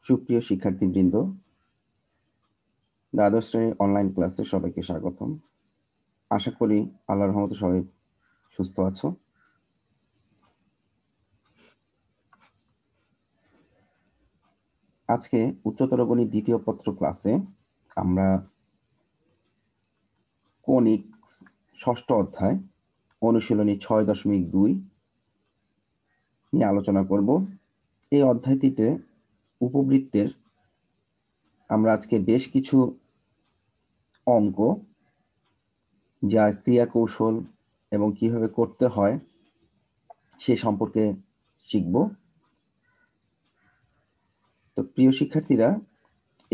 সুপ্রিয় শিক্ষার্থীবৃন্দ, দ্বাদশ শ্রেণীর অনলাইন ক্লাসে সবাইকে স্বাগতম। আশা করি আল্লাহর রহমতে সবাই সুস্থ আছো। আজকে উচ্চতর গণিত দ্বিতীয় পত্র ক্লাসে আমরা কনিক ষষ্ঠ অধ্যায় অনুশীলনী 6.2 নিয়ে আলোচনা করব। এই অধ্যায়টিতে উপবৃত্তের আমরা আজকে বেশ কিছু অঙ্ক, যার ক্রিয়া কৌশল এবং কিভাবে করতে হয় সে সম্পর্কে শিখব। তো প্রিয় শিক্ষার্থীরা,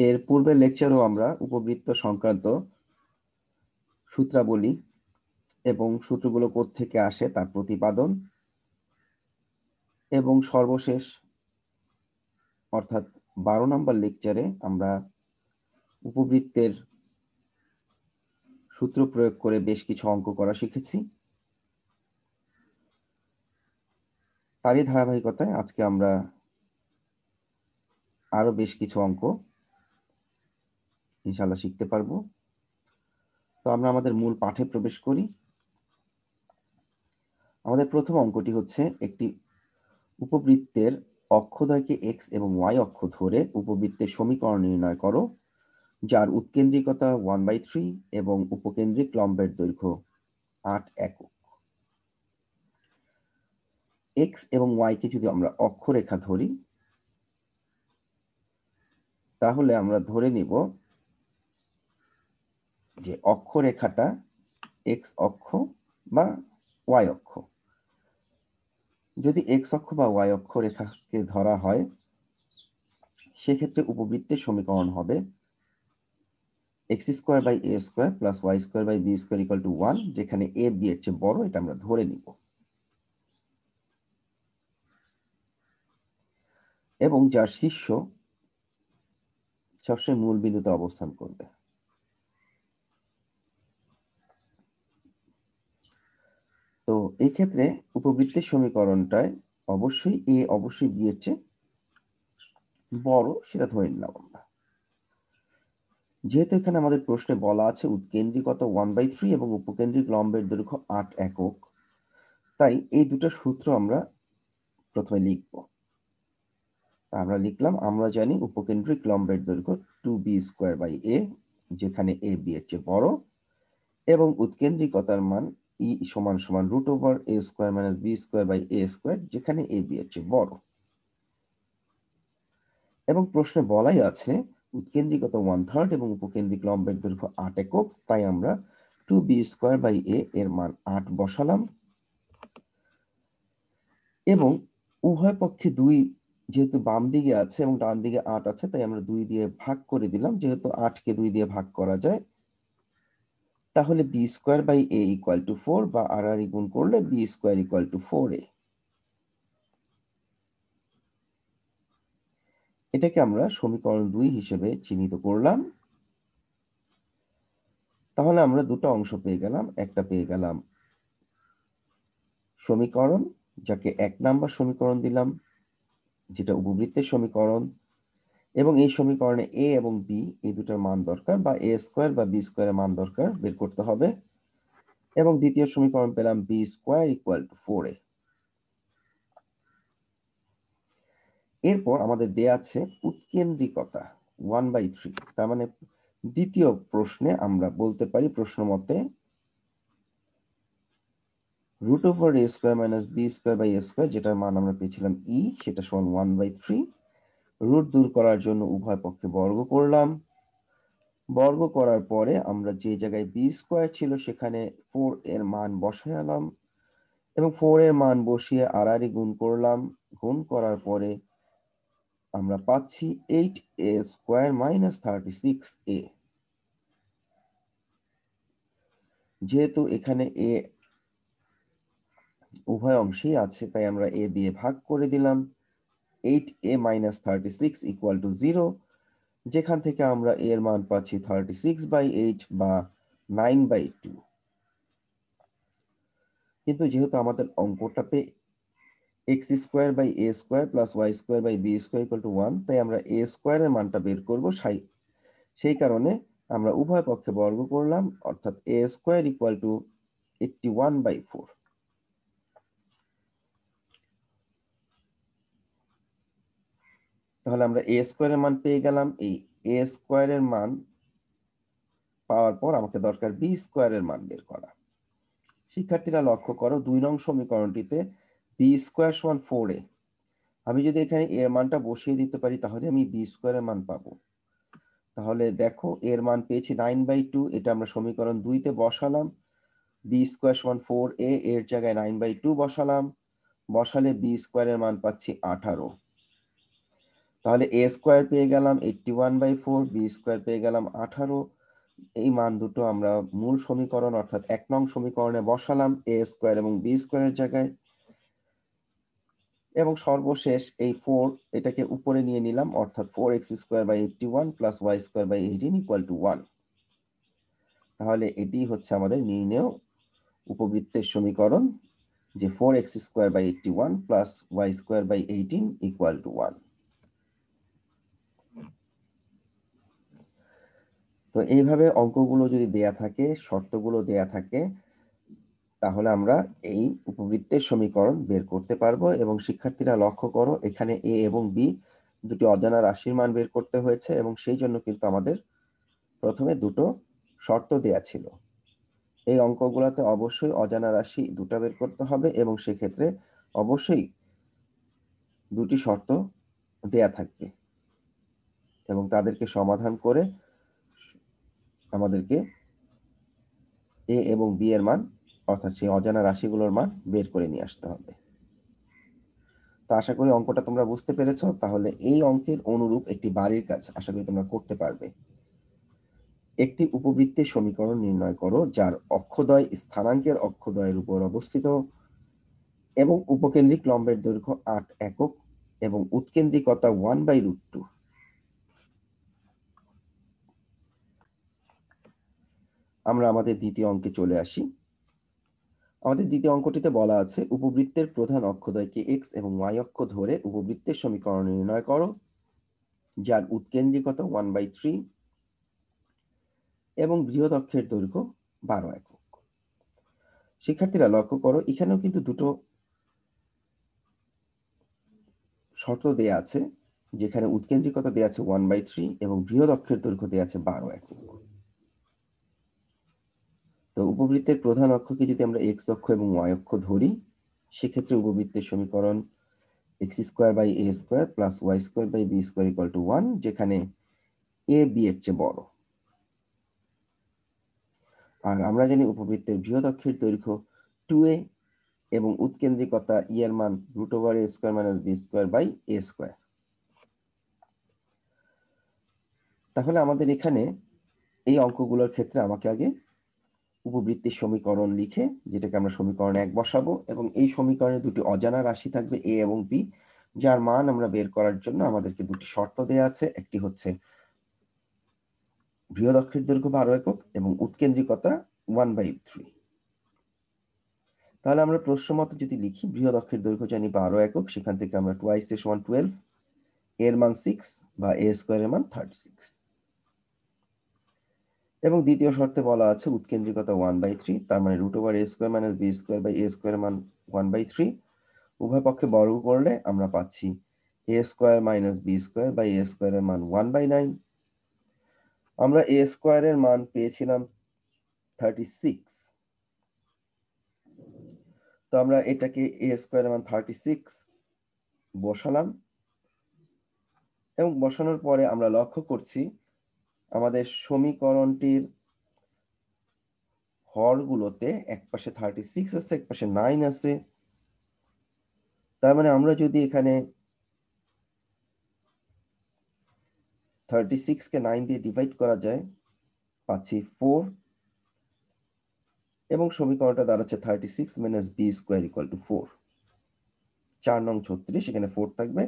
এর পূর্বের লেকচারও আমরা উপবৃত্ত সংক্রান্ত সূত্রাবলী এবং সূত্রগুলো কোত্থেকে আসে তার প্রতিপাদন এবং সর্বশেষ অর্থাৎ 12 নম্বর লেকচারে আমরা উপবৃত্তের সূত্র প্রয়োগ করে বেশ কিছু অঙ্ক করা শিখেছি। তারই ধারাবাহিকতায় আজকে আমরা আরো বেশ কিছু অঙ্ক ইনশাআল্লাহ শিখতে পারবো। তো আমরা আমাদের মূল পাঠে প্রবেশ করি। আমাদের প্রথম অঙ্কটি হচ্ছে একটি উপবৃত্তের অক্ষদ্বয়কে এক্স এবং ওয়াই অক্ষ ধরে উপবৃত্তের সমীকরণ নির্ণয় করো, যার উৎকেন্দ্রিকতা 1/3 এবং উপকেন্দ্রিক লম্বের দৈর্ঘ্য 8 একক। এক্স এবং ওয়াই কে যদি আমরা অক্ষরেখা ধরি, তাহলে আমরা ধরে নিব যে অক্ষরেখাটা এক্স অক্ষ বা ওয়াই অক্ষ। যদি এক্স অক্ষ বা ওয়াই অক্ষ রেখাকে ধরা হয়, সেক্ষেত্রে উপবৃত্তের সমীকরণ হবে x² / a² + y² / b² = 1, যেখানে a b এর চেয়ে বড়, এটা আমরা ধরে নিব। এবং যার শীর্ষ সবসময় মূল বিন্দুতে অবস্থান করবে। তো এই ক্ষেত্রে উপবৃত্তের সমীকরণটায় অবশ্যই a অবশ্যই b এর চেয়ে বড়, সেটা ধরে নিলাম আমরা। যেহেতু এখানে আমাদের প্রশ্নে বলা আছে উৎকেন্দ্রিকতা 1/3 এবং উপকেন্দ্রিক লম্বের দৈর্ঘ্য 8 একক, তাই এই দুটো সূত্র আমরা প্রথমে লিখব। আমরা লিখলাম, আমরা জানি উপকেন্দ্রিক লম্বের দৈর্ঘ্য 2b²/a, যেখানে a b এর চেয়ে বড়, এবং উৎকেন্দ্রিকতার মান e = √a² - b²/a², যেখানে a b এর চেয়ে বড়। এবং প্রশ্নে বলাই আছে উৎকেন্দ্রিকতা 1/3 এবং উপকেন্দ্রিক লম্বের দৈর্ঘ্য 8 একক, তাই আমরা 2b²/a এর মান 8 বসালাম। এবং উভয় পক্ষে 2, যেহেতু বাম দিকে আছে এবং ডান দিকে 8 আছে, তাই আমরা 2 দিয়ে ভাগ করে দিলাম। যেহেতু 8 কে 2 দিয়ে ভাগ করা যায়, তাহলে b²/a = 4, বা আড়াআড়ি গুণ করলে b² = 4a। এটাকে আমরা সমীকরণ 2 হিসেবে চিহ্নিত করলাম। তাহলে আমরা দুটো অংশ পেয়ে গেলাম। একটা পেয়ে গেলাম সমীকরণ, যাকে 1 নাম্বার সমীকরণ দিলাম, যেটা উপবৃত্তের সমীকরণ, এবং এই সমীকরণে a এবং b এই দুটোর মান দরকার, বা a² বা b² এর মান দরকার বের করতে হবে। এবং দ্বিতীয় সমীকরণ পেলাম b² = 4a। এরপর আমাদের দেয়া আছে উৎকেন্দ্রিকতা 1/3। তার মানে দ্বিতীয় প্রশ্নে আমরা বলতে পারি প্রশ্ন মতে √a² - b²/a², যেটার মান আমরা পেয়েছিলাম e, সেটা সমান 1/3। রুট দূর করার জন্য উভয় পক্ষে বর্গ করলাম। বর্গ করার পরে আমরা যে জায়গায় b² ছিল সেখানে 4 এর মান বসালাম, এবং 4 এর মান বসিয়ে আড়াআড়ি গুণ করলাম। গুণ করার পরে আমরা পাচ্ছি 8a² - 36a। যেহেতু এখানে a উভয় অংশেই আছে, তাই আমরা a দিয়ে ভাগ করে দিলাম। 8a - 36 = 0, যেখান থেকে আমরা a এর মান পাচ্ছি 36/8 বা 9/2। কিন্তু যেহেতু আমাদের অঙ্কটাতে X square by A square plus Y square by B square equal to 1, তাই আমরা এ স্কোয়ারের মানটা বের করবো। সেই কারণে আমরা উভয় পক্ষে বর্গ করলাম, অর্থাৎ এ স্কোয়ার ইকুয়াল টু 81/4। তাহলে আমরা এ স্কোয়ারের মান পেয়ে গেলাম। এই এ স্কোয়ারের মান পাওয়ার পর আমাকে দরকার বি স্কোয়ারের মান বের করা। শিক্ষার্থীরা লক্ষ্য করো, 2 নং সমীকরণটিতে বি স্কোয়ার সমান 4a। আমি যদি এখানে এর মানটা বসিয়ে দিতে পারি তাহলে আমি বি স্কোয়ারের মান পাবো। তাহলে দেখো, এর মান পেয়েছি 9/2, এটা আমরা সমীকরণ 2-তে বসালাম। বি স্কোয়ার সমান 4a, এর জায়গায় 9/2 বসালাম। বসালে বি স্কোয়ারের মান পাচ্ছি 18। তাহলে এ স্কোয়ার পেয়ে গেলাম 81/4, বি স্কোয়ার পেয়ে গেলাম 18। এই মান দুটো আমরা মূল সমীকরণ অর্থাৎ 1 নং সমীকরণে বসালাম এ স্কোয়ার এবং বি স্কোয়ারের জায়গায়, এবং সর্বশেষ এই 4 এটাকে উপরে নিয়ে নিলাম, অর্থাৎ 4x² / 81 plus y² / 18 equal to 1। তাহলে এটি হচ্ছে আমাদের নির্ণেয় উপবৃত্তের সমীকরণ, যে 4x² / 81 plus y² / 18 equal to 1। তো এইভাবে অঙ্কগুলো যদি দেয়া থাকে, শর্তগুলো দেয়া থাকে, তাহলে আমরা এই উপবৃত্তের সমীকরণ বের করতে পারবো। এবং শিক্ষার্থীরা লক্ষ্য করো, এখানে এ এবং বি দুটি অজানা রাশির মান বের করতে হয়েছে, এবং সেই জন্য কিন্তু আমাদের প্রথমে দুটো শর্ত দেয়া ছিল। এই অঙ্কগুলোতে অবশ্যই অজানা রাশি দুটো বের করতে হবে, এবং সেক্ষেত্রে অবশ্যই দুটি শর্ত দেয়া থাকবে, এবং তাদেরকে সমাধান করে আমাদেরকে এ এবং বি এর মান, অর্থাৎ সেই অজানা রাশিগুলোর মান বের করে নিয়ে আসতে হবে। তো আশা করি অঙ্কটা তোমরা বুঝতে পেরেছো। তাহলে এই অঙ্কের অনুরূপ একটি বাড়ির কাজ আশা করি তোমরা করতে পারবে। একটি উপবৃত্তের সমীকরণ নির্ণয় করো যার অক্ষদ্বয় স্থানাঙ্কের অক্ষদ্বয়ের উপর অবস্থিত এবং উপকেন্দ্রিক লম্বের দৈর্ঘ্য 8 একক এবং উৎকেন্দ্রিকতা 1/√2। আমরা আমাদের দ্বিতীয় অঙ্কে চলে আসি। আমাদের দ্বিতীয় অঙ্কটিতে বলা আছে, উপবৃত্তের প্রধান অক্ষদ্বয়কে এক্স এবং ওয়াই অক্ষ ধরে উপবৃত্তের সমীকরণ নির্ণয় করো যার উৎকেন্দ্রিকতা 1/3 এবং বৃহৎ অক্ষের দৈর্ঘ্য 12 একক। শিক্ষার্থীরা লক্ষ্য করো, এখানেও কিন্তু দুটো শর্ত দেয়া আছে, যেখানে উৎকেন্দ্রিকতা দেয়া আছে 1/3 এবং বৃহৎ অক্ষের দৈর্ঘ্য দেয়া আছে 12 একক। তো উপবৃত্তের প্রধান অক্ষকে যদি আমরা এক্স অক্ষ এবং ওয়াই অক্ষ ধরি, সেক্ষেত্রে উপবৃত্তের সমীকরণ x² / a² plus y² / b² equal to 1, যেখানে এ বি এর চেয়ে বড়। আর আমরা জানি উপবৃত্তের বৃহৎ অক্ষের দৈর্ঘ্য 2a এবং উৎকেন্দ্রিকতা ই এর মান √a² - b²/a²। তাহলে আমাদের এখানে এই অঙ্কগুলোর ক্ষেত্রে আমাকে আগে উপবৃত্তের সমীকরণ লিখে, যেটাকে আমরা সমীকরণ 1 বসাবো, এবং এই সমীকরণে দুটি অজানা রাশি থাকবে এ এবং বি, যার মান আমরা বের করার জন্য আমাদেরকে দুটি শর্ত দেয়া আছে। একটি হচ্ছে বৃহৎ অক্ষের দৈর্ঘ্য 12 একক এবং উৎকেন্দ্রিকতা 1/3। তাহলে আমরা প্রশ্ন মতো যদি লিখি, বৃহৎ অক্ষের দৈর্ঘ্য জানি 12 একক, সেখান থেকে আমরা 2 a = 12, এর মান 6 বা a স্কয়ারের মান 36। এবং দ্বিতীয় শর্তে বলা আছে উৎকেন্দ্রিকতা 1/3, তার মানে √a² - b² এর মান 1/3। উভয় পক্ষে বর্গ করলে আমরা পাচ্ছি a² - b² এর মান 1/9। আমরা a² এর মান পেয়েছিলাম 36। তো আমরা এটাকে a² এর মান 36 বসালাম, এবং বসানোর পরে আমরা লক্ষ্য করছি আমাদের সমীকরণটির হরগুলোতে একপাশে 36 আছে, একপাশে 9 আছে। তার মানে আমরা যদি এখানে 36 কে 9 দিয়ে ডিভাইড করা যায়, পাচ্ছি 4, এবং সমীকরণটা দাঁড়াচ্ছে 36 - b² = 4। 4 নং 36, এখানে 4 থাকবে।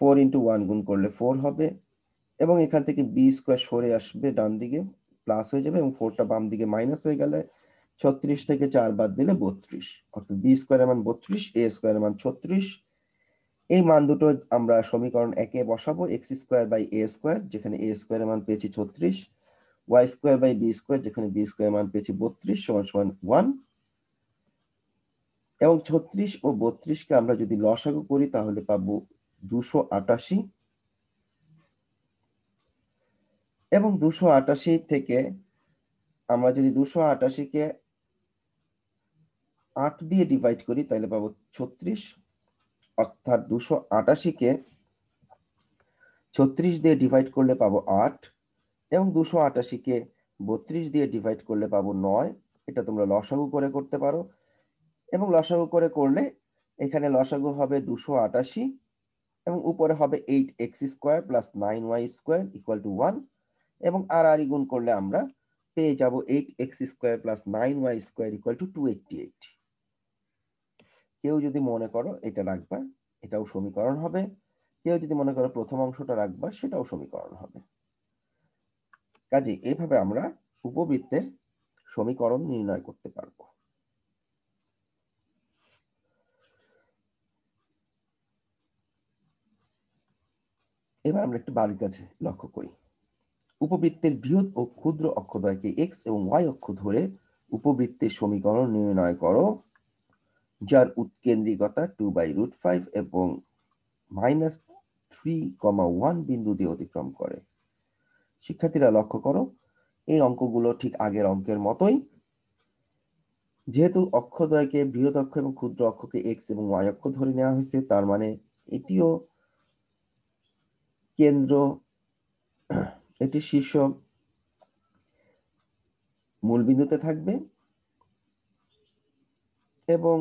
4 × 1 গুণ করলে 4 হবে, এবং এখান থেকে b² সরে আসবে ডান দিকে, প্লাস হয়ে যাবে, এবং 4টা বাম দিকে মাইনাস হয়ে গেলে 36 থেকে 4 বাদ দিলে 32, অর্থাৎ বি স্কোয়ারের মান 32, এ স্কোয়ারের মান 36। এই মান দুটো আমরা সমীকরণ একে বসাবো, X square by A square, যেখানে এ স্কোয়ারের মান পেয়েছি 36, Y square by B square, যেখানে বি স্কোয়ারের মান পেয়েছি 32 সমান সমান 1। এবং 36 ও 32কে আমরা যদি লসাগু করি তাহলে পাবো 288। এবং 288 থেকে আমরা যদি 288কে 8 দিয়ে ডিভাইড করি তাহলে পাবো 36, অর্থাৎ 288কে 36 দিয়ে ডিভাইড করলে পাবো 8, এবং 288কে 32 দিয়ে ডিভাইড করলে পাবো 9। এটা তোমরা লসাগু করে করতে পারো, এবং লসাগু করে করলে এখানে লসাগু হবে 288 এবং উপরে হবে 8x square plus 9y square equal to 1, এবং আর গুণ করলে আমরা পেয়ে যাব 8x square plus 9y square equal two 288। কেউ যদি মনে করো এটা রাখবা, এটাও সমীকরণ হবে। কেউ যদি মনে করো প্রথম অংশটা রাখবা, সেটাও সমীকরণ হবে। কাজে এইভাবে আমরা উপবৃত্তের সমীকরণ নির্ণয় করতে পারবো। এবার আমরা একটু বাড়ির কাছে লক্ষ্য করি। উপবৃত্তের বৃহৎ ও ক্ষুদ্র অক্ষদ্বয়কে এক্স এবং ওয়াই অক্ষ ধরে উপবৃত্তের সমীকরণ নির্ণয় করো, যার উৎকেন্দ্রিকতা 2/√5 এবং -3,1 বিন্দু দিয়ে অতিক্রম করে। শিক্ষার্থীরা লক্ষ্য করো, এই অঙ্কগুলো ঠিক আগের অঙ্কের মতোই। যেহেতু অক্ষদ্বয়কে বৃহৎ অক্ষ এবং ক্ষুদ্র অক্ষকে এক্স এবং ওয়াই অক্ষ ধরে নেওয়া হয়েছে, তার মানে এটিও কেন্দ্র, এটি শীর্ষ মূল বিন্দুতে থাকবে, এবং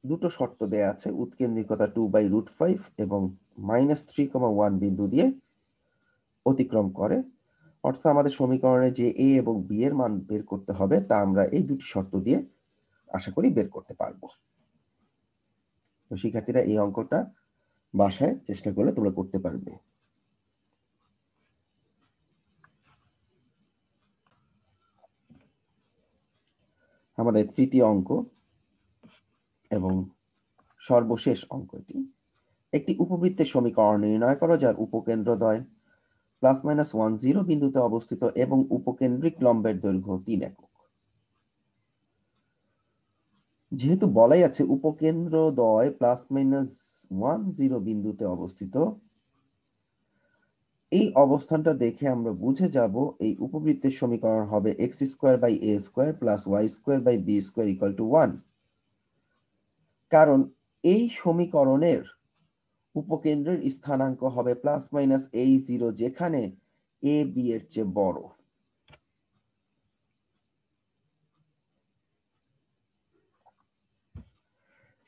দুটো শর্ত দেয়া আছে, উৎকেন্দ্রিকতা 2/√5 এবং -3,1 বিন্দু দিয়ে অতিক্রম করে। অর্থাৎ আমাদের সমীকরণে যে এ এবং বি এর মান বের করতে হবে তা আমরা এই দুটি শর্ত দিয়ে আশা করি বের করতে পারবো। তো শিক্ষার্থীরা এই অঙ্কটা বাসায় চেষ্টা করলে তোমরা করতে পারবে। আমাদের তৃতীয় অঙ্ক এবং সর্বশেষ অঙ্কটি, একটি উপবৃত্তের সমীকরণ নির্ণয় করো যার উপকেন্দ্রদ্বয় +-10 বিন্দুতে অবস্থিত এবং উপকেন্দ্রিক লম্বের দৈর্ঘ্য 3 একক। যেহেতু বলাই আছে উপকেন্দ্রদ্বয় +-10 বিন্দুতে অবস্থিত, এই অবস্থানটা দেখে আমরা বুঝে যাব এই উপবৃত্তের সমীকরণ হবে x² / a² + y² / b² = 1। কারণ এই সমীকরণের উপকেন্দ্রের স্থানাঙ্ক হবে ±a0, যেখানে a b এর চেয়ে বড়।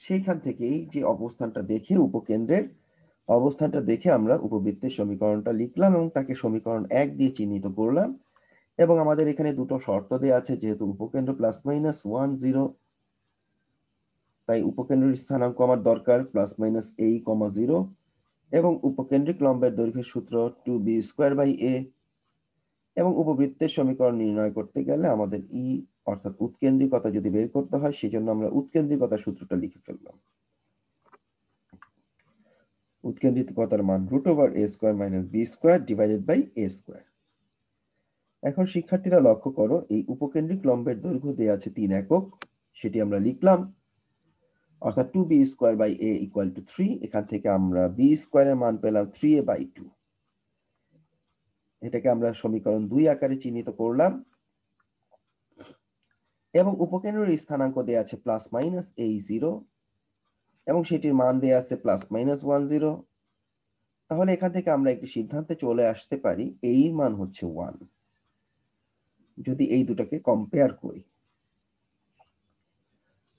সেইখান থেকেই যে অবস্থানটা দেখে, উপকেন্দ্রের অবস্থানটা দেখে আমরা উপবৃত্তের সমীকরণটা লিখলাম এবং তাকে সমীকরণ 1 দিয়ে চিহ্নিত করলাম। এবং আমাদের এখানে দুটো শর্ত দেওয়া আছে, যেহেতু উপকেন্দ্র +-10, তাই উপকেন্দ্রের স্থানাঙ্ক আমার দরকার +-a, 0, এবং উপকেন্দ্রিক লম্বের দৈর্ঘ্যের সূত্র 2b²/a। এবং উপবৃত্তের সমীকরণ নির্ণয় করতে গেলে আমাদের ই অর্থাৎ উৎকেন্দ্রিকতা যদি বের করতে হয়, সেজন্য আমরা উৎকেন্দ্রিকতা সূত্রটা লিখে ফেললাম। উৎকেন্দ্রিকতার মান √a² - b²/a²। এখন শিক্ষার্থীরা লক্ষ্য করো, এই উপকেন্দ্রিক লম্বের দৈর্ঘ্য দেওয়া আছে 3 একক, সেটি আমরা লিখলাম, অর্থাৎ 2b²/a = 3। এখান থেকে আমরা b² এর মান পেলাম 3a/2। এটাকে আমরা সমীকরণ 2 আকারে চিহ্নিত করলাম, এবং উপকেন্দ্রের স্থানাঙ্ক দেওয়া আছে +-a0 এবং সেটির মান দেওয়া আছে +-10। তাহলে এখান থেকে আমরা একটি সিদ্ধান্তে চলে আসতে পারি, এই মান হচ্ছে 1। যদি এই দুটাকে কম্পেয়ার করি,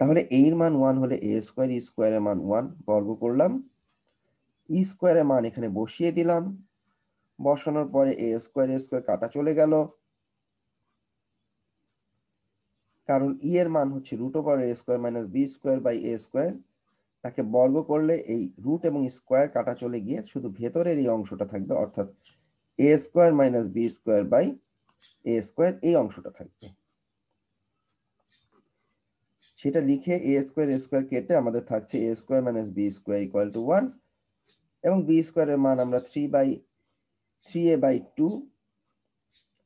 তাহলে এর মান 1 হলে a², e² এর মান 1 বর্গ করলাম, e² এর মান এখানে বসিয়ে দিলাম। বসানোর পরে a² কাটা চলে গেল, কারণ ই এর মান হচ্ছে √a² - b²/a²। তাকে বর্গ করলে এই রুট এবং স্কোয়ার কাটা চলে গিয়ে শুধু ভেতরের এই অংশটা থাকবে, অর্থাৎ a² - b² এ স্কোয়ার এই অংশটা থাকবে, সেটা লিখে এ স্কোয়ার কেটে আমাদের থাকছে A square minus B square equal to 1, এবং বি স্কোয়ারের মান আমরা 3/2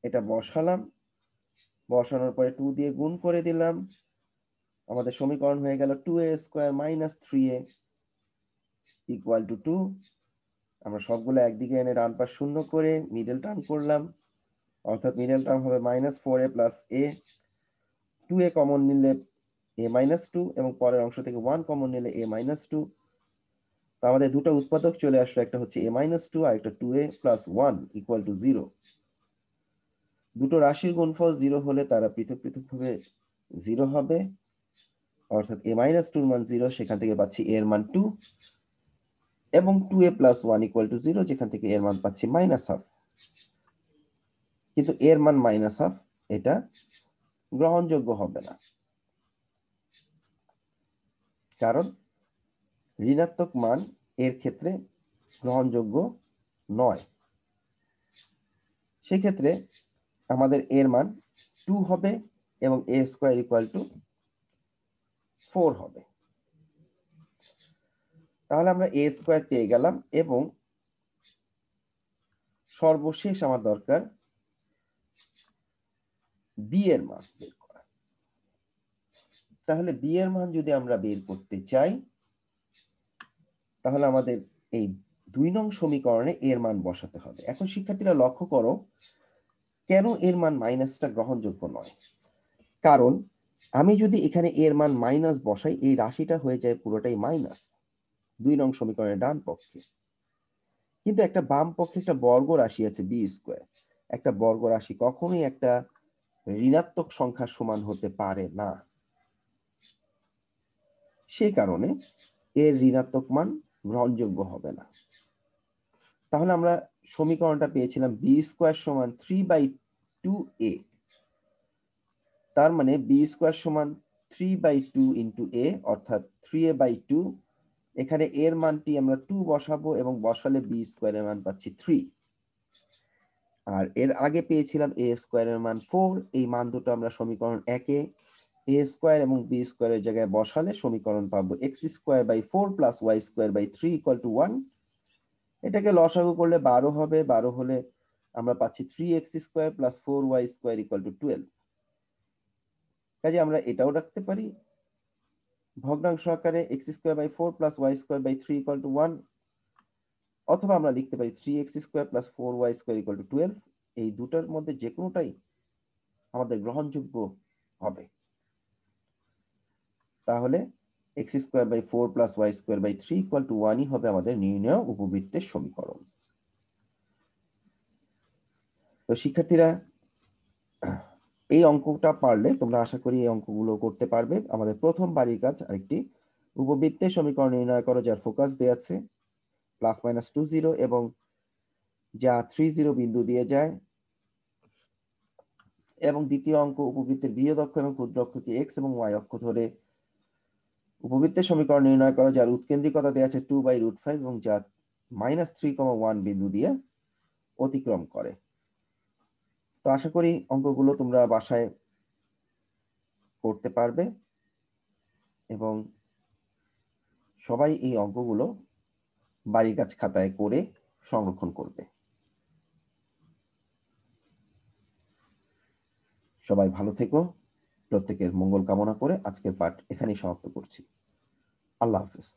এটা বসালাম, বসানোর পরে 2 দিয়ে গুণ করে দিলাম, আমাদের সমীকরণ হয়ে গেল 2a square minus 3a equal to 2। আমরা সবগুলো একদিকে এনে ডান পাশ শূন্য করে মিডল টার্ম করলাম, অর্থাৎ মিডল টার্ম হবে -4a plus a, 2a common নিলে a-2, এবং পরের অংশ থেকে 1 কমন নিলে a-2। তো আমাদের দুটো উৎপাদক চলে আসলো, একটা হচ্ছে a-2 আর একটা 2a প্লাস 1 ইকুয়াল টু 0। দুটো রাশির গুণফল 0 হলে তারা পৃথক পৃথকভাবে 0 হবে, অর্থাৎ a-2 এর মান 0, সেখান থেকে পাচ্ছি a এর মান 2, এবং 2a প্লাস 1 ইকুয়াল টু 0, যেখান থেকে এর মান পাচ্ছি -1/2। কিন্তু এর মান -1/2 এটা গ্রহণযোগ্য হবে না, কারণ ঋণাত্মক মান এর ক্ষেত্রে গ্রহণযোগ্য নয়। সেক্ষেত্রে আমাদের এর মান 2 হবে এবং a স্কোয়ার ইকুয়াল টু 4 হবে। তাহলে আমরা a স্কোয়ার পেয়ে গেলাম, এবং সর্বশেষ আমার দরকার b এর মান বের করা। তাহলে b এর মান যদি আমরা বের করতে চাই, তাহলে আমাদের এই 2 নং সমীকরণে এর মান বসাতে হবে। এখন শিক্ষার্থীরা লক্ষ্য করো, কেন এর মান মাইনাসটা গ্রহণযোগ্য নয়? কারণ আমি যদি এখানে এর মান মাইনাস বসাই, এই রাশিটা হয়ে যায় পুরোটাই মাইনাস 2 নং সমীকরণের ডান পক্ষে। কিন্তু একটা বাম পক্ষে একটা বর্গ রাশি আছে বি স্কোয়ার, একটা বর্গ রাশি কখনোই একটা ঋণাত্মক সংখ্যার সমান হতে পারে না। সেই কারণে এর ঋণাত্মক মান গ্রহণযোগ্য হবে না। তাহলে আমরা সমীকরণটা পেয়েছিলাম বি স্কোয়ার সমান 3/2a, তার মানে বি স্কোয়ার সমান 3/2 ইন্টু a, অর্থাৎ 3a/2। এখানে এর মানটি আমরা 2 বসাবো, এবং বসালে বি স্কোয়ারের মান পাচ্ছি 3। আর এর আগে পেয়েছিলাম এ স্কোয়ারের মান 4। এই মান দুটো আমরা সমীকরণ 1-এ এ স্কোয়ার এবং বি স্কোয়ারের জায়গায় বসালে সমীকরণ পাবো x²/4 plus y²/3 equal to 1। এটাকে লসাগু করলে 12 হবে, 12 হলে আমরা পাচ্ছি 3x² plus 4y² equal to 12। কাজে আমরা এটাও রাখতে পারি ভগ্নাংশ আকারে x²/4 plus y²/3 equal to 1, অথবা আমরা লিখতে পারি 3x² plus 4y² equal to 12। এই দুটার মধ্যে যে কোনোটাই আমাদের গ্রহণযোগ্য হবে। তাহলে x²/4 plus y²/3 equal to 1ই হবে আমাদের নির্ণেয় উপবৃত্তের সমীকরণ। তো শিক্ষার্থীরা, এই অঙ্কটা পারলে তোমরা আশা করি এই অঙ্কগুলো করতে পারবে। আমাদের প্রথম বাড়ির কাজ আরেকটি, উপবৃত্তের সমীকরণ নির্ণয় করো যার ফোকাস দেয়া আছে +-20 এবং যা 30 বিন্দু দিয়ে যায়। এবং দ্বিতীয় অঙ্ক, উপবৃত্তের বৃহৎ অক্ষ এবং ক্ষুদ্র অক্ষকে x এবং y অক্ষ ধরে উপবৃত্তের সমীকরণ নির্ণয় করো যার উৎকেন্দ্রিকতা দেয়া আছে 2/√5 এবং যা -3,1 বিন্দু দিয়ে অতিক্রম করে। তো আশা করি অঙ্কগুলো তোমরা বাসায় করতে পারবে, এবং সবাই এই অঙ্কগুলো বাড়ির কাজ খাতায় করে সংরক্ষণ করবে। সবাই ভালো থেকো, প্রত্যেকের মঙ্গল কামনা করে আজকের পাঠ এখানেই সমাপ্ত করছি। আল্লাহ হাফেজ।